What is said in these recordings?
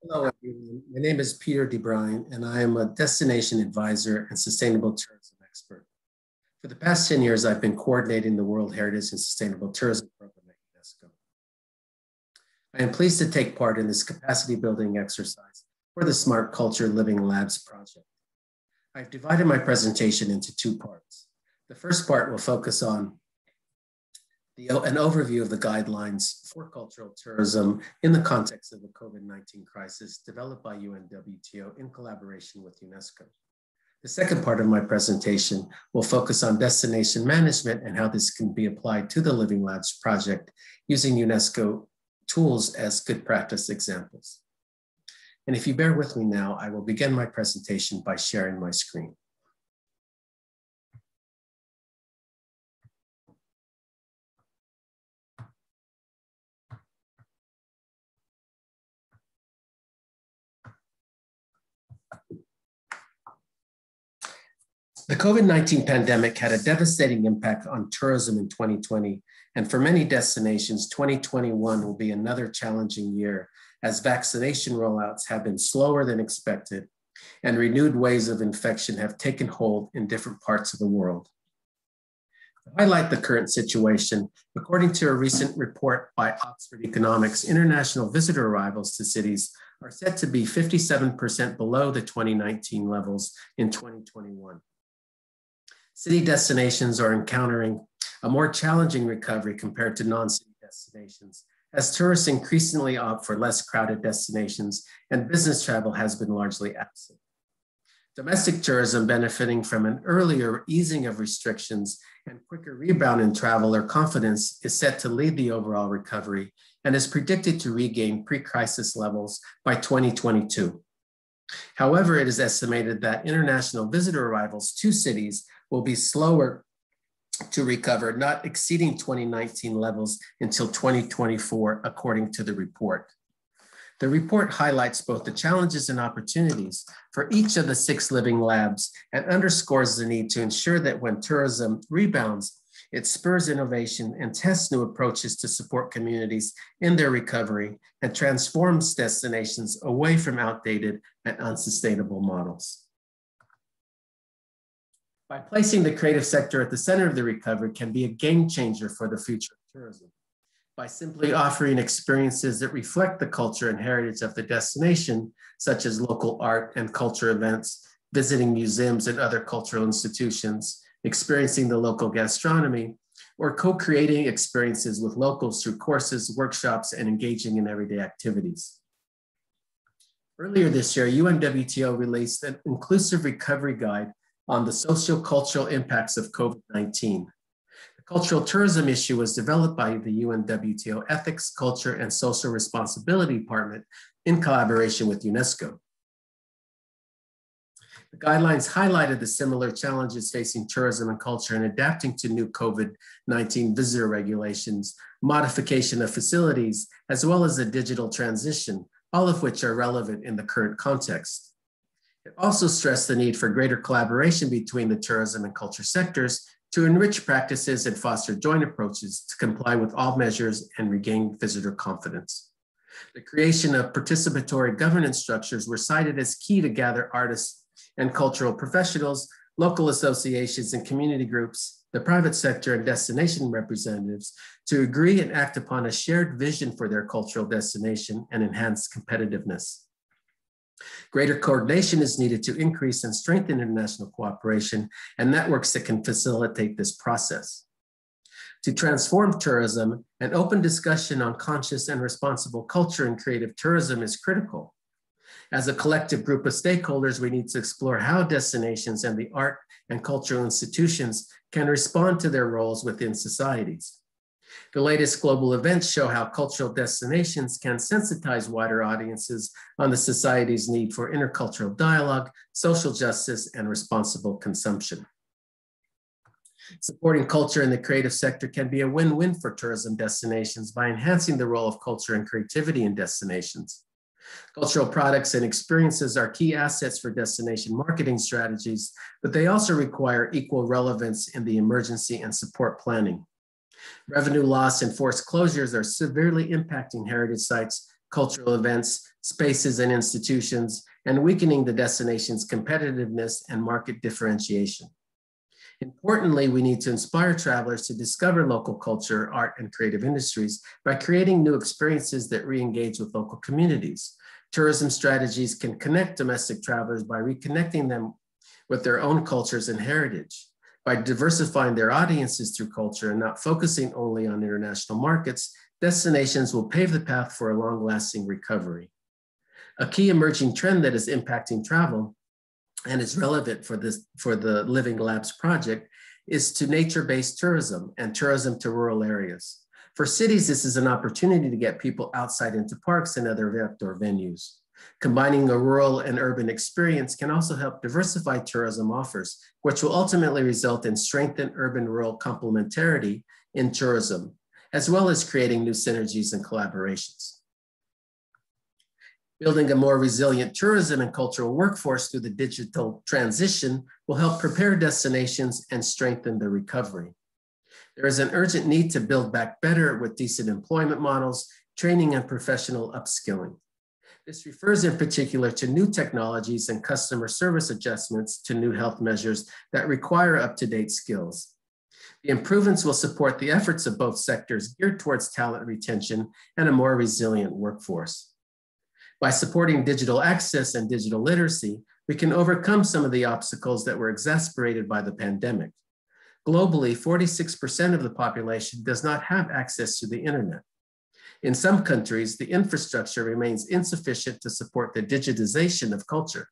Hello, everyone. My name is Peter DeBrine, and I am a destination advisor and sustainable tourism expert. For the past 10 years, I've been coordinating the World Heritage and Sustainable Tourism Program at UNESCO. I am pleased to take part in this capacity building exercise for the Smart Culture Living Labs project. I've divided my presentation into two parts. The first part will focus on an overview of the guidelines for cultural tourism in the context of the COVID-19 crisis developed by UNWTO in collaboration with UNESCO. The second part of my presentation will focus on destination management and how this can be applied to the Living Labs project using UNESCO tools as good practice examples. And if you bear with me now, I will begin my presentation by sharing my screen. The COVID-19 pandemic had a devastating impact on tourism in 2020, and for many destinations, 2021 will be another challenging year as vaccination rollouts have been slower than expected and renewed waves of infection have taken hold in different parts of the world. To highlight the current situation, according to a recent report by Oxford Economics, international visitor arrivals to cities are set to be 57% below the 2019 levels in 2021. City destinations are encountering a more challenging recovery compared to non-city destinations, as tourists increasingly opt for less crowded destinations and business travel has been largely absent. Domestic tourism, benefiting from an earlier easing of restrictions and quicker rebound in traveler confidence, is set to lead the overall recovery and is predicted to regain pre-crisis levels by 2022. However, it is estimated that international visitor arrivals to cities will be slower to recover, not exceeding 2019 levels until 2024, according to the report. The report highlights both the challenges and opportunities for each of the 6 living labs and underscores the need to ensure that when tourism rebounds, it spurs innovation and tests new approaches to support communities in their recovery and transforms destinations away from outdated and unsustainable models. By placing the creative sector at the center of the recovery can be a game changer for the future of tourism. By simply offering experiences that reflect the culture and heritage of the destination, such as local art and culture events, visiting museums and other cultural institutions, experiencing the local gastronomy, or co-creating experiences with locals through courses, workshops, and engaging in everyday activities. Earlier this year, UNWTO released an inclusive recovery guide on the socio-cultural impacts of COVID-19. The cultural tourism issue was developed by the UNWTO Ethics, Culture, and Social Responsibility Department in collaboration with UNESCO. The guidelines highlighted the similar challenges facing tourism and culture in adapting to new COVID-19 visitor regulations, modification of facilities, as well as the digital transition, all of which are relevant in the current context. It also stressed the need for greater collaboration between the tourism and culture sectors to enrich practices and foster joint approaches to comply with all measures and regain visitor confidence. The creation of participatory governance structures were cited as key to gather artists and cultural professionals, local associations and community groups, the private sector and destination representatives to agree and act upon a shared vision for their cultural destination and enhance competitiveness. Greater coordination is needed to increase and strengthen international cooperation and networks that can facilitate this process. To transform tourism, an open discussion on conscious and responsible culture and creative tourism is critical. As a collective group of stakeholders, we need to explore how destinations and the art and cultural institutions can respond to their roles within societies. The latest global events show how cultural destinations can sensitize wider audiences on the society's need for intercultural dialogue, social justice, and responsible consumption. Supporting culture in the creative sector can be a win-win for tourism destinations by enhancing the role of culture and creativity in destinations. Cultural products and experiences are key assets for destination marketing strategies, but they also require equal relevance in the emergency and support planning. Revenue loss and forced closures are severely impacting heritage sites, cultural events, spaces, and institutions, and weakening the destination's competitiveness and market differentiation. Importantly, we need to inspire travelers to discover local culture, art, and creative industries by creating new experiences that re-engage with local communities. Tourism strategies can connect domestic travelers by reconnecting them with their own cultures and heritage. By diversifying their audiences through culture and not focusing only on international markets, destinations will pave the path for a long-lasting recovery. A key emerging trend that is impacting travel and is relevant for the Living Labs project is to nature-based tourism and tourism to rural areas. For cities, this is an opportunity to get people outside into parks and other outdoor venues. Combining a rural and urban experience can also help diversify tourism offers, which will ultimately result in strengthened urban-rural complementarity in tourism, as well as creating new synergies and collaborations. Building a more resilient tourism and cultural workforce through the digital transition will help prepare destinations and strengthen the recovery. There is an urgent need to build back better with decent employment models, training, and professional upskilling. This refers in particular to new technologies and customer service adjustments to new health measures that require up-to-date skills. The improvements will support the efforts of both sectors geared towards talent retention and a more resilient workforce. By supporting digital access and digital literacy, we can overcome some of the obstacles that were exacerbated by the pandemic. Globally, 46% of the population does not have access to the internet. In some countries, the infrastructure remains insufficient to support the digitization of culture.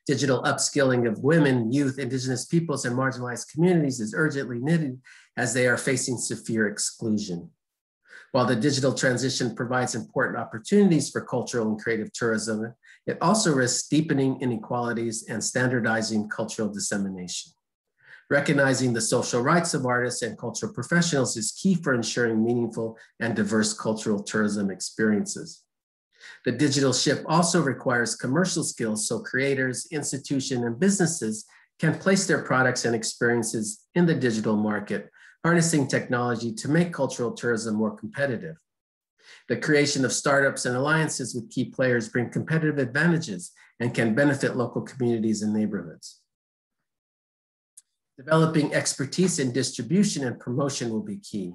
Digital upskilling of women, youth, indigenous peoples, and marginalized communities is urgently needed as they are facing severe exclusion. While the digital transition provides important opportunities for cultural and creative tourism, it also risks deepening inequalities and standardizing cultural dissemination. Recognizing the social rights of artists and cultural professionals is key for ensuring meaningful and diverse cultural tourism experiences. The digital shift also requires commercial skills so creators, institutions, and businesses can place their products and experiences in the digital market, harnessing technology to make cultural tourism more competitive. The creation of startups and alliances with key players bring competitive advantages and can benefit local communities and neighborhoods. Developing expertise in distribution and promotion will be key.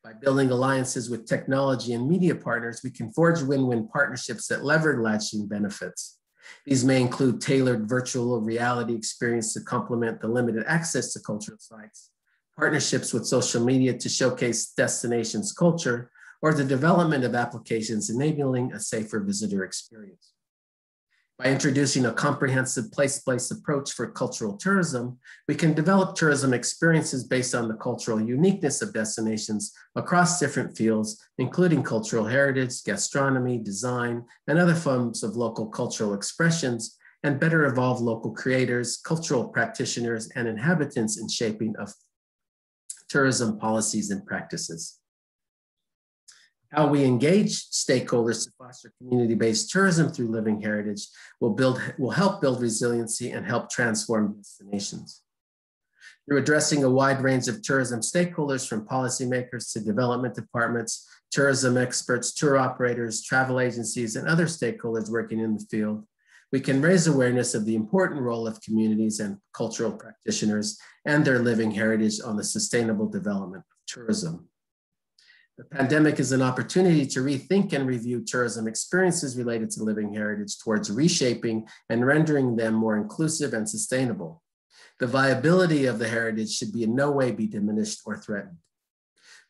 By building alliances with technology and media partners, we can forge win-win partnerships that leverage lasting benefits. These may include tailored virtual reality experience to complement the limited access to cultural sites, partnerships with social media to showcase destinations' culture, or the development of applications enabling a safer visitor experience. By introducing a comprehensive place-based approach for cultural tourism, we can develop tourism experiences based on the cultural uniqueness of destinations across different fields, including cultural heritage, gastronomy, design, and other forms of local cultural expressions, and better evolve local creators, cultural practitioners, and inhabitants in shaping of tourism policies and practices. How we engage stakeholders to foster community-based tourism through living heritage will help build resiliency and help transform destinations. Through addressing a wide range of tourism stakeholders from policymakers to development departments, tourism experts, tour operators, travel agencies, and other stakeholders working in the field, we can raise awareness of the important role of communities and cultural practitioners and their living heritage on the sustainable development of tourism. The pandemic is an opportunity to rethink and review tourism experiences related to living heritage towards reshaping and rendering them more inclusive and sustainable. The viability of the heritage should in no way be diminished or threatened.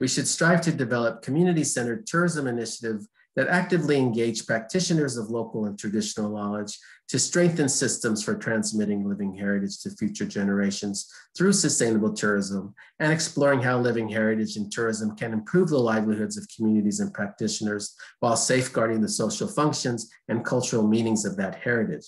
We should strive to develop community-centered tourism initiatives that actively engage practitioners of local and traditional knowledge to strengthen systems for transmitting living heritage to future generations through sustainable tourism and exploring how living heritage and tourism can improve the livelihoods of communities and practitioners while safeguarding the social functions and cultural meanings of that heritage.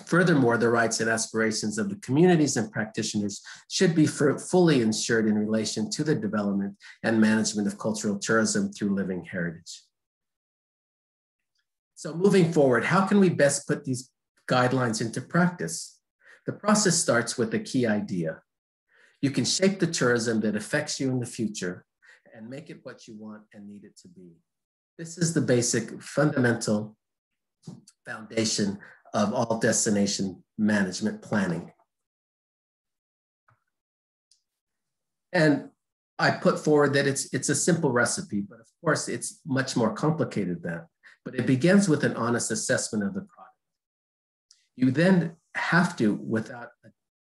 Furthermore, the rights and aspirations of the communities and practitioners should be fully ensured in relation to the development and management of cultural tourism through living heritage. So moving forward, how can we best put these guidelines into practice? The process starts with a key idea. You can shape the tourism that affects you in the future and make it what you want and need it to be. This is the basic fundamental foundation of all destination management planning. And I put forward that it's a simple recipe, but of course it's much more complicated than that. But it begins with an honest assessment of the product. You then have to, without a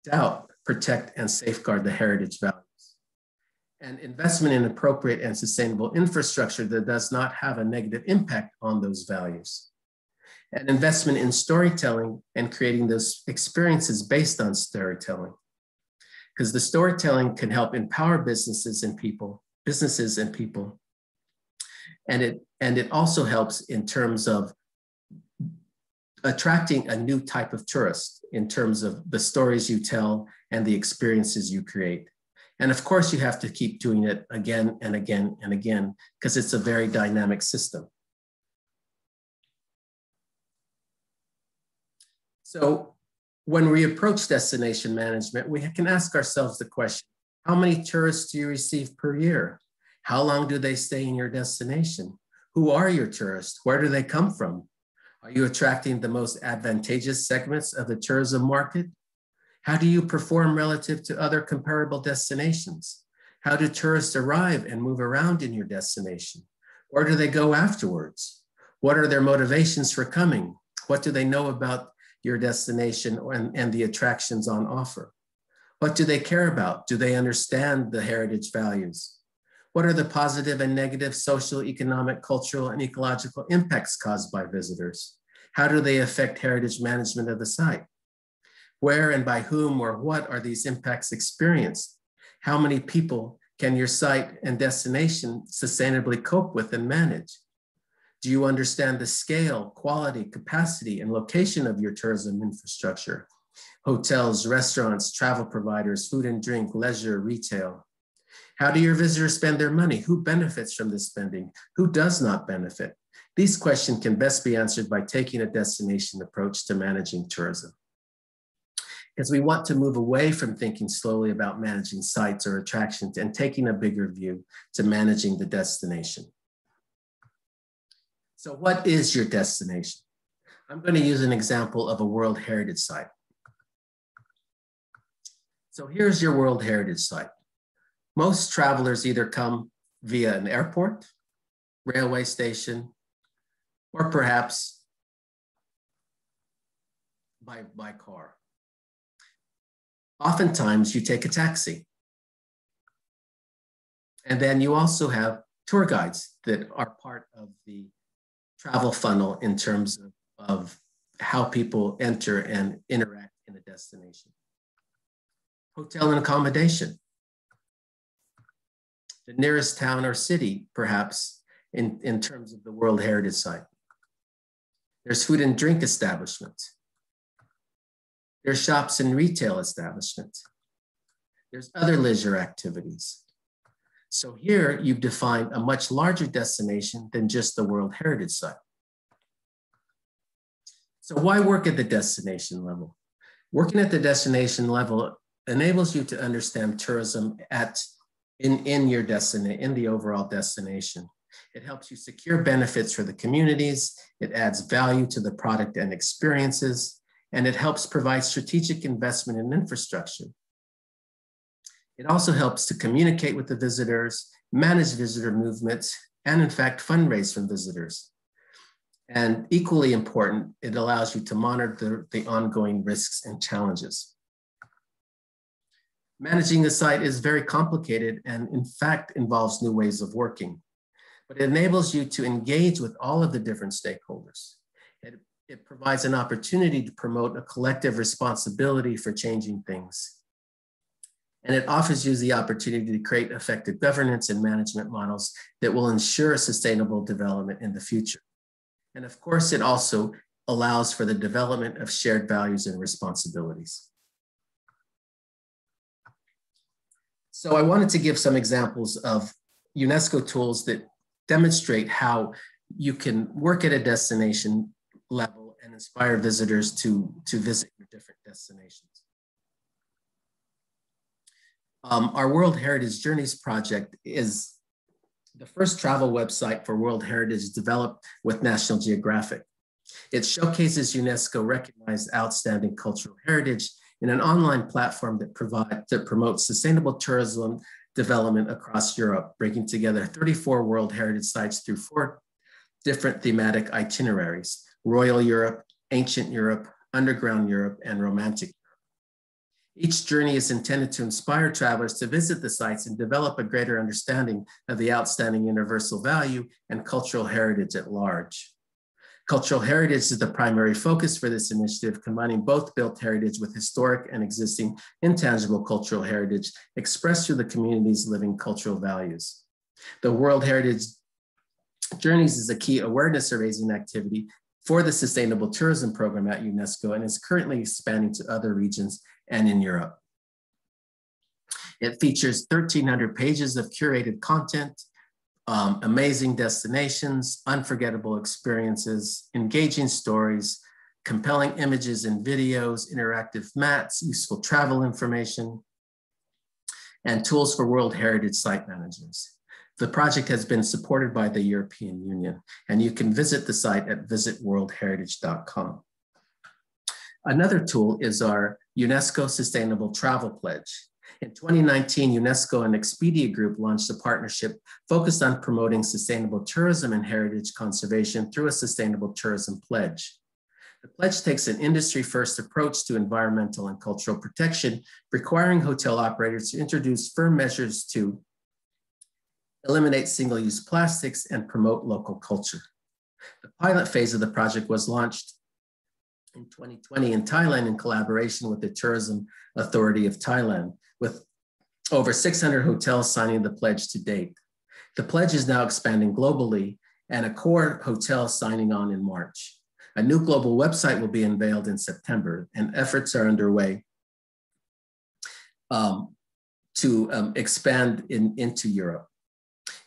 doubt, protect and safeguard the heritage values. And investment in appropriate and sustainable infrastructure that does not have a negative impact on those values. And investment in storytelling and creating those experiences based on storytelling. Because the storytelling can help empower businesses and people. And it also helps in terms of attracting a new type of tourist in terms of the stories you tell and the experiences you create. And of course, you have to keep doing it again and again and again, because it's a very dynamic system. So when we approach destination management, we can ask ourselves the question, how many tourists do you receive per year? How long do they stay in your destination? Who are your tourists? Where do they come from? Are you attracting the most advantageous segments of the tourism market? How do you perform relative to other comparable destinations? How do tourists arrive and move around in your destination? Where do they go afterwards? What are their motivations for coming? What do they know about your destination and the attractions on offer? What do they care about? Do they understand the heritage values? What are the positive and negative social, economic, cultural, and ecological impacts caused by visitors? How do they affect heritage management of the site? Where and by whom or what are these impacts experienced? How many people can your site and destination sustainably cope with and manage? Do you understand the scale, quality, capacity, and location of your tourism infrastructure? Hotels, restaurants, travel providers, food and drink, leisure, retail. How do your visitors spend their money? Who benefits from this spending? Who does not benefit? These questions can best be answered by taking a destination approach to managing tourism. Because we want to move away from thinking slowly about managing sites or attractions and taking a bigger view to managing the destination. So what is your destination? I'm going to use an example of a World Heritage Site. So here's your World Heritage Site. Most travelers either come via an airport, railway station, or perhaps by car. Oftentimes you take a taxi. And then you also have tour guides that are part of the travel funnel in terms of how people enter and interact in a destination. Hotel and accommodation. The nearest town or city, perhaps, in terms of the World Heritage Site. There's food and drink establishments. There's shops and retail establishments. There's other leisure activities. So here you've defined a much larger destination than just the World Heritage Site. So why work at the destination level? Working at the destination level enables you to understand tourism in the overall destination. It helps you secure benefits for the communities. It adds value to the product and experiences. And it helps provide strategic investment in infrastructure. It also helps to communicate with the visitors, manage visitor movements, and in fact, fundraise from visitors. And equally important, it allows you to monitor the ongoing risks and challenges. Managing the site is very complicated and in fact involves new ways of working, but it enables you to engage with all of the different stakeholders. It provides an opportunity to promote a collective responsibility for changing things. And it offers you the opportunity to create effective governance and management models that will ensure sustainable development in the future. And of course, it also allows for the development of shared values and responsibilities. So I wanted to give some examples of UNESCO tools that demonstrate how you can work at a destination level and inspire visitors to visit your different destinations. Our World Heritage Journeys project is the first travel website for World Heritage developed with National Geographic. It showcases UNESCO recognized outstanding cultural heritage in an online platform that promotes sustainable tourism development across Europe, bringing together 34 World Heritage sites through 4 different thematic itineraries: Royal Europe, Ancient Europe, Underground Europe, and Romantic Europe. Each journey is intended to inspire travelers to visit the sites and develop a greater understanding of the outstanding universal value and cultural heritage at large. Cultural heritage is the primary focus for this initiative, combining both built heritage with historic and existing intangible cultural heritage expressed through the community's living cultural values. The World Heritage Journeys is a key awareness-raising activity for the Sustainable Tourism Program at UNESCO and is currently expanding to other regions and in Europe. It features 1,300 pages of curated content, amazing destinations, unforgettable experiences, engaging stories, compelling images and videos, interactive maps, useful travel information, and tools for World Heritage site managers. The project has been supported by the European Union, and you can visit the site at visitworldheritage.com. Another tool is our UNESCO Sustainable Travel Pledge. In 2019, UNESCO and Expedia Group launched a partnership focused on promoting sustainable tourism and heritage conservation through a sustainable tourism pledge. The pledge takes an industry-first approach to environmental and cultural protection, requiring hotel operators to introduce firm measures to eliminate single-use plastics and promote local culture. The pilot phase of the project was launched in 2020 in Thailand in collaboration with the Tourism Authority of Thailand, with over 600 hotels signing the pledge to date. The pledge is now expanding globally, and a core hotel signing on in March. A new global website will be unveiled in September, and efforts are underway to expand into Europe.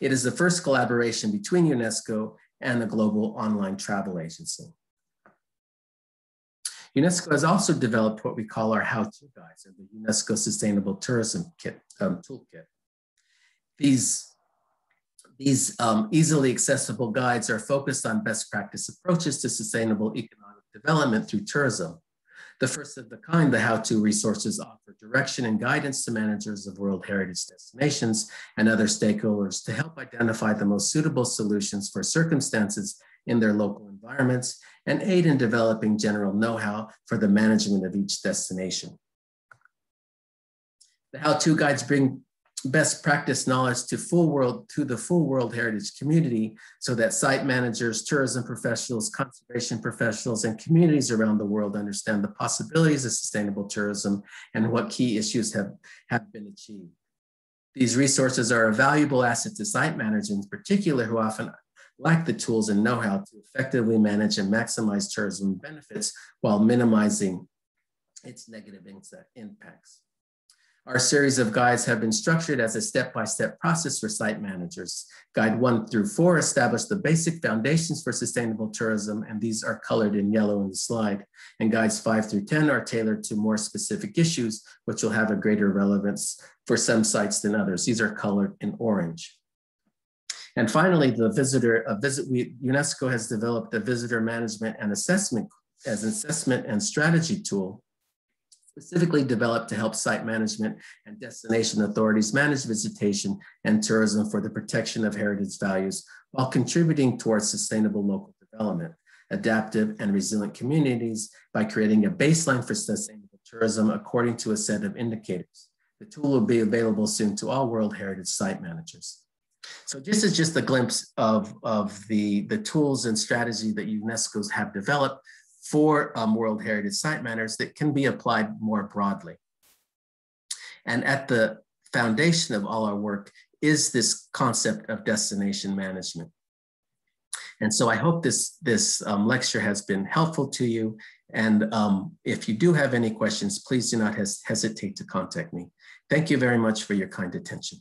It is the first collaboration between UNESCO and a global online travel agency. UNESCO has also developed what we call our how-to guides, or the UNESCO Sustainable Tourism Toolkit. These easily accessible guides are focused on best practice approaches to sustainable economic development through tourism. The first of the kind, the how-to resources offer direction and guidance to managers of World Heritage destinations and other stakeholders to help identify the most suitable solutions for circumstances in their local environments and aid in developing general know-how for the management of each destination. The how-to guides bring best practice knowledge to the full World Heritage community so that site managers, tourism professionals, conservation professionals, and communities around the world understand the possibilities of sustainable tourism and what key issues have been achieved. These resources are a valuable asset to site managers in particular, who often lack the tools and know-how to effectively manage and maximize tourism benefits while minimizing its negative impacts. Our series of guides have been structured as a step-by-step process for site managers. Guide 1 through 4 establish the basic foundations for sustainable tourism, and these are colored in yellow in the slide. And guides 5 through 10 are tailored to more specific issues, which will have a greater relevance for some sites than others. These are colored in orange. And finally, UNESCO has developed a visitor management and assessment and strategy tool specifically developed to help site management and destination authorities manage visitation and tourism for the protection of heritage values while contributing towards sustainable local development, adaptive and resilient communities by creating a baseline for sustainable tourism according to a set of indicators. The tool will be available soon to all World Heritage site managers. So this is just a glimpse of the tools and strategy that UNESCO have developed for World Heritage site managers that can be applied more broadly. And at the foundation of all our work is this concept of destination management. And so I hope this lecture has been helpful to you. And if you do have any questions, please do not hesitate to contact me. Thank you very much for your kind attention.